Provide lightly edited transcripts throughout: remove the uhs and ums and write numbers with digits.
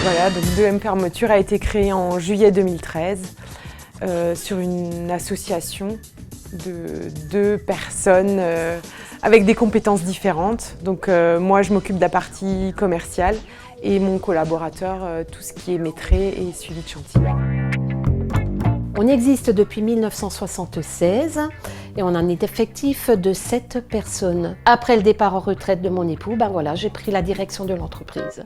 Voilà, donc 2M Fermeture a été créé en juillet 2013 sur une association de 2 personnes avec des compétences différentes. Donc moi je m'occupe de la partie commerciale et mon collaborateur tout ce qui est maîtrise et suivi de chantier. On existe depuis 1976 et on a un effectif de 7 personnes. Après le départ en retraite de mon époux, voilà, j'ai pris la direction de l'entreprise.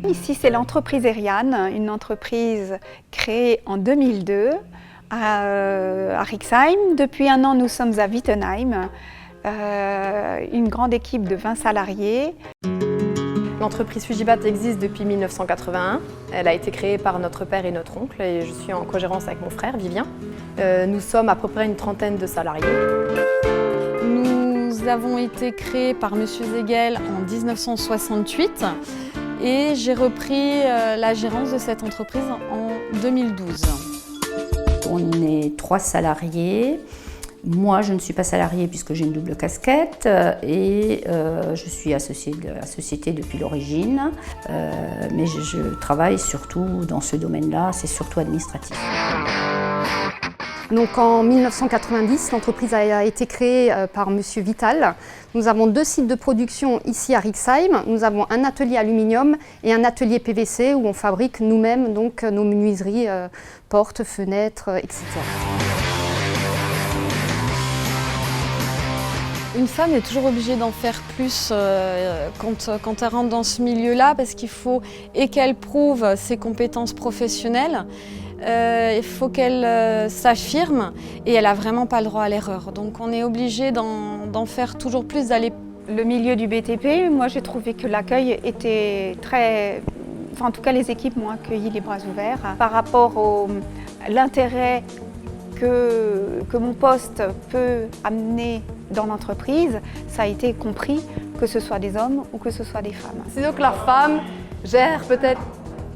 Ici, c'est l'entreprise Eriane, une entreprise créée en 2002 à Rixheim. Depuis 1 an, nous sommes à Wittenheim, une grande équipe de 20 salariés. L'entreprise Fugibat existe depuis 1981. Elle a été créée par notre père et notre oncle et je suis en cogérance avec mon frère Vivien. Nous sommes à peu près une trentaine de salariés. Nous avons été créés par M. Zegel en 1968 et j'ai repris la gérance de cette entreprise en 2012. On est 3 salariés. Moi, je ne suis pas salariée puisque j'ai une double casquette et je suis associée de la société depuis l'origine. Mais je travaille surtout dans ce domaine-là, c'est surtout administratif. Donc en 1990, l'entreprise a été créée par M. Vital. Nous avons 2 sites de production ici à Rixheim. Nous avons un atelier aluminium et un atelier PVC où on fabrique nous-mêmes donc nos menuiseries, portes, fenêtres, etc. Une femme est toujours obligée d'en faire plus quand elle rentre dans ce milieu-là parce qu'il faut et qu'elle prouve ses compétences professionnelles, il faut qu'elle s'affirme et elle n'a vraiment pas le droit à l'erreur. Donc on est obligé d'en faire toujours plus, d'aller. Le milieu du BTP, moi j'ai trouvé que l'accueil était très... Enfin, en tout cas, les équipes m'ont accueilli les bras ouverts. Par rapport à l'intérêt que mon poste peut amener dans l'entreprise, ça a été compris, que ce soit des hommes ou que ce soit des femmes. C'est donc que la femme gère peut-être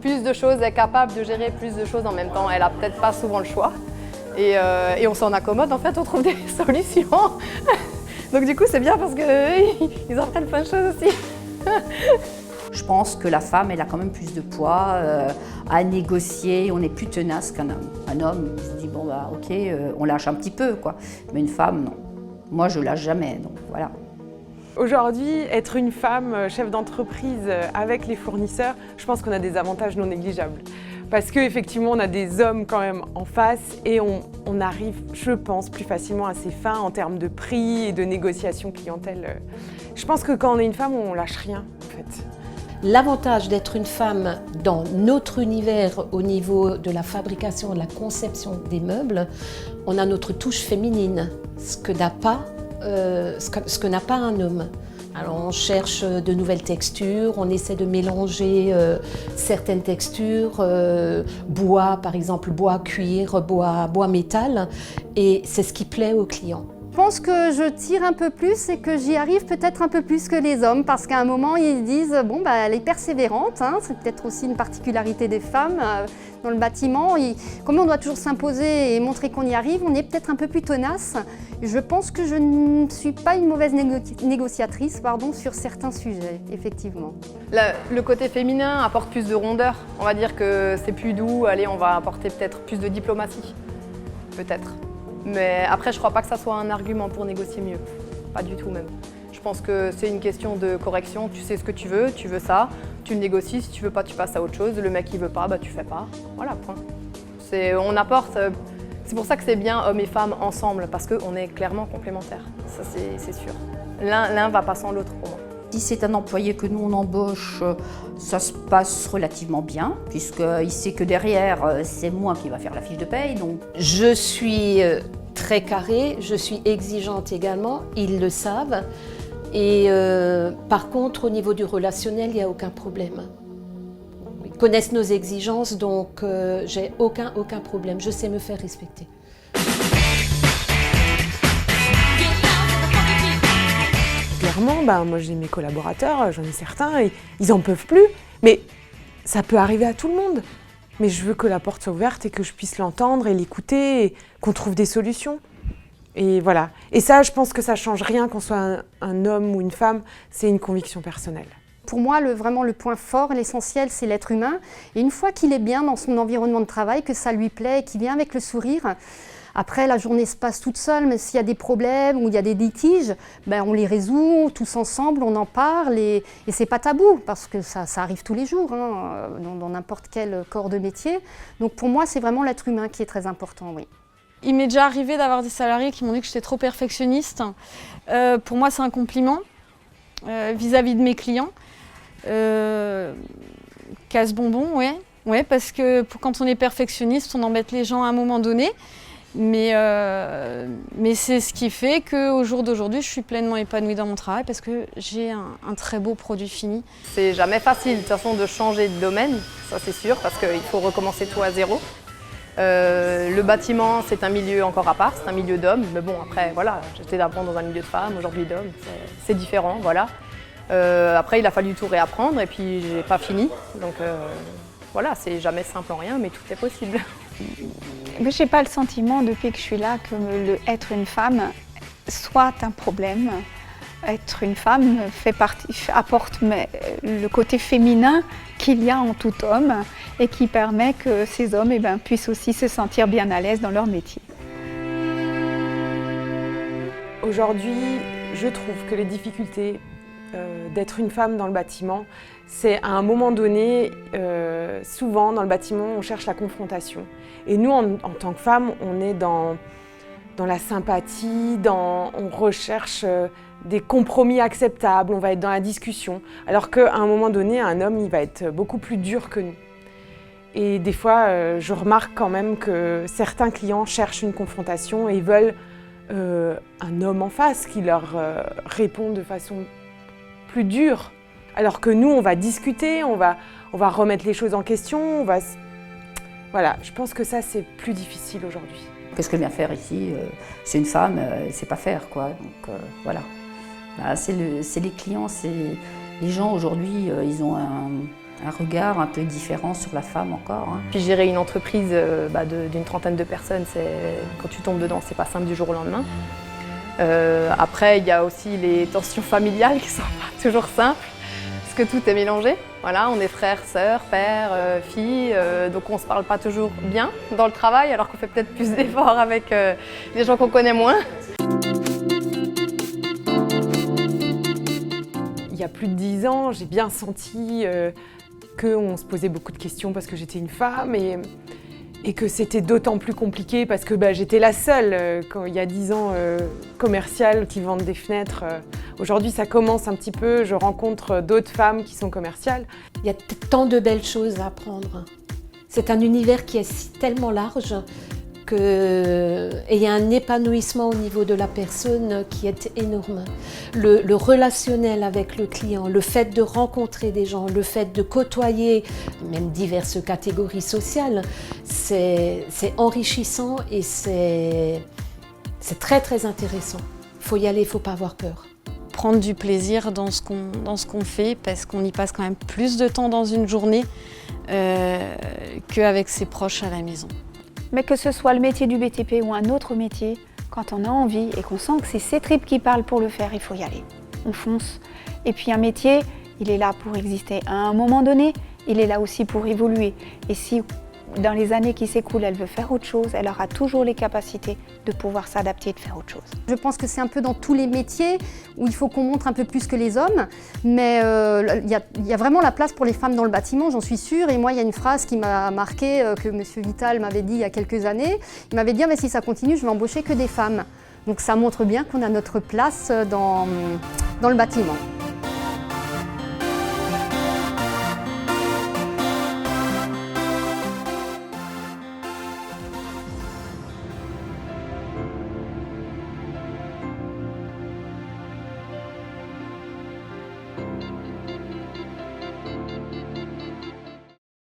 plus de choses, est capable de gérer plus de choses en même temps. Elle n'a peut-être pas souvent le choix et on s'en accommode, en fait, on trouve des solutions. Donc du coup, c'est bien parce qu'ils apprennent plein de choses aussi. Je pense que la femme, elle a quand même plus de poids à négocier, on est plus tenace qu'un homme. Un homme, il se dit, bon bah ok, on lâche un petit peu, quoi. Mais une femme, non. Moi, je lâche jamais, donc voilà. Aujourd'hui, être une femme chef d'entreprise avec les fournisseurs, je pense qu'on a des avantages non négligeables. Parce qu'effectivement, on a des hommes quand même en face et on arrive, je pense, plus facilement à ses fins en termes de prix et de négociation clientèle. Je pense que quand on est une femme, on lâche rien, en fait. L'avantage d'être une femme dans notre univers au niveau de la fabrication, de la conception des meubles, on a notre touche féminine, ce que n'a pas un homme. Alors on cherche de nouvelles textures, on essaie de mélanger certaines textures, bois par exemple, bois cuir, bois métal, et c'est ce qui plaît aux clients. Je pense que je tire un peu plus et que j'y arrive peut-être un peu plus que les hommes parce qu'à un moment ils disent bon bah elle est persévérante, hein, c'est peut-être aussi une particularité des femmes dans le bâtiment. Comme on doit toujours s'imposer et montrer qu'on y arrive, on est peut-être un peu plus tenace. Je pense que je ne suis pas une mauvaise négociatrice sur certains sujets, effectivement. Le côté féminin apporte plus de rondeur. On va dire que c'est plus doux, allez, on va apporter peut-être plus de diplomatie, peut-être. Mais après, je crois pas que ça soit un argument pour négocier mieux. Pas du tout même. Je pense que c'est une question de correction. Tu sais ce que tu veux ça, tu le négocies. Si tu veux pas, tu passes à autre chose. Le mec, il veut pas, bah tu fais pas. Voilà, point. On apporte. C'est pour ça que c'est bien hommes et femmes ensemble, parce qu'on est clairement complémentaires. Ça, c'est sûr. L'un va pas sans l'autre pour moi. Si c'est un employé que nous on embauche, ça se passe relativement bien, puisqu'il sait que derrière, c'est moi qui va faire la fiche de paye. Donc. Je suis très carrée, je suis exigeante également, ils le savent. Et par contre, au niveau du relationnel, il n'y a aucun problème. Ils connaissent nos exigences, donc j'ai aucun problème. Je sais me faire respecter. Clairement, moi j'ai mes collaborateurs, j'en ai certains, et ils en peuvent plus. Mais ça peut arriver à tout le monde. Mais je veux que la porte soit ouverte et que je puisse l'entendre et l'écouter et qu'on trouve des solutions. Et voilà. Et ça, je pense que ça change rien qu'on soit un homme ou une femme, c'est une conviction personnelle. Pour moi, vraiment le point fort, l'essentiel, c'est l'être humain. Et une fois qu'il est bien dans son environnement de travail, que ça lui plaît, qu'il vient avec le sourire, après la journée se passe toute seule, mais s'il y a des problèmes ou il y a des litiges, ben, on les résout tous ensemble, on en parle et c'est pas tabou parce que ça arrive tous les jours hein, dans n'importe quel corps de métier. Donc pour moi, c'est vraiment l'être humain qui est très important, oui. Il m'est déjà arrivé d'avoir des salariés qui m'ont dit que j'étais trop perfectionniste. Pour moi, c'est un compliment vis-à-vis de mes clients. Casse-bonbon, ouais, parce que quand on est perfectionniste, on embête les gens à un moment donné. Mais c'est ce qui fait qu'au jour d'aujourd'hui, je suis pleinement épanouie dans mon travail parce que j'ai un très beau produit fini. C'est jamais facile de toute façon de changer de domaine, ça c'est sûr, parce qu'il faut recommencer tout à zéro. Le bâtiment, c'est un milieu encore à part, c'est un milieu d'hommes, mais bon après voilà, j'étais d'avant dans un milieu de femmes, aujourd'hui d'hommes, c'est différent, voilà. Après il a fallu tout réapprendre et puis j'ai pas fini, donc voilà, c'est jamais simple en rien, mais tout est possible. Mais je n'ai pas le sentiment depuis que je suis là que être une femme soit un problème. Être une femme apporte le côté féminin qu'il y a en tout homme et qui permet que ces hommes puissent aussi se sentir bien à l'aise dans leur métier. Aujourd'hui, je trouve que les difficultés d'être une femme dans le bâtiment, c'est à un moment donné, souvent dans le bâtiment, on cherche la confrontation. Et nous, en tant que femmes, on est dans la sympathie, on recherche des compromis acceptables, on va être dans la discussion. Alors qu'à un moment donné, un homme, il va être beaucoup plus dur que nous. Et des fois, je remarque quand même que certains clients cherchent une confrontation et veulent un homme en face qui leur répond de façon plus dure. Alors que nous, on va discuter, on va remettre les choses en question, Voilà, je pense que ça, c'est plus difficile aujourd'hui. Qu'est-ce que vient faire ici? C'est une femme, elle ne sait pas faire, quoi. Donc voilà. Bah, c'est les clients, les gens aujourd'hui, ils ont un regard un peu différent sur la femme encore. Hein. Puis gérer une entreprise d'une trentaine de personnes, quand tu tombes dedans, c'est pas simple du jour au lendemain. Après, il y a aussi les tensions familiales qui sont pas toujours simples, parce que tout est mélangé. Voilà, on est frères, sœurs, pères, filles, donc on se parle pas toujours bien dans le travail, alors qu'on fait peut-être plus d'efforts avec les gens qu'on connaît moins. Il y a plus de 10 ans, j'ai bien senti qu'on se posait beaucoup de questions parce que j'étais une femme et que c'était d'autant plus compliqué parce que j'étais la seule, quand il y a 10 ans, commerciale qui vendent des fenêtres. Aujourd'hui, ça commence un petit peu, je rencontre d'autres femmes qui sont commerciales. Il y a tant de belles choses à apprendre. C'est un univers qui est tellement large et il y a un épanouissement au niveau de la personne qui est énorme. Le relationnel avec le client, le fait de rencontrer des gens, le fait de côtoyer même diverses catégories sociales, c'est enrichissant et c'est très très intéressant. Il faut y aller, il ne faut pas avoir peur. Prendre du plaisir dans ce qu'on fait parce qu'on y passe quand même plus de temps dans une journée qu'avec ses proches à la maison. Mais que ce soit le métier du BTP ou un autre métier, quand on a envie et qu'on sent que c'est ses tripes qui parlent pour le faire, il faut y aller. On fonce. Et puis un métier, il est là pour exister. À un moment donné, il est là aussi pour évoluer. Et si dans les années qui s'écoulent, elle veut faire autre chose, elle aura toujours les capacités de pouvoir s'adapter et de faire autre chose. Je pense que c'est un peu dans tous les métiers où il faut qu'on montre un peu plus que les hommes, mais il y a vraiment la place pour les femmes dans le bâtiment, j'en suis sûre. Et moi, il y a une phrase qui m'a marquée, que M. Vital m'avait dit il y a quelques années. Il m'avait dit « mais si ça continue, je vais embaucher que des femmes ». Donc ça montre bien qu'on a notre place dans le bâtiment.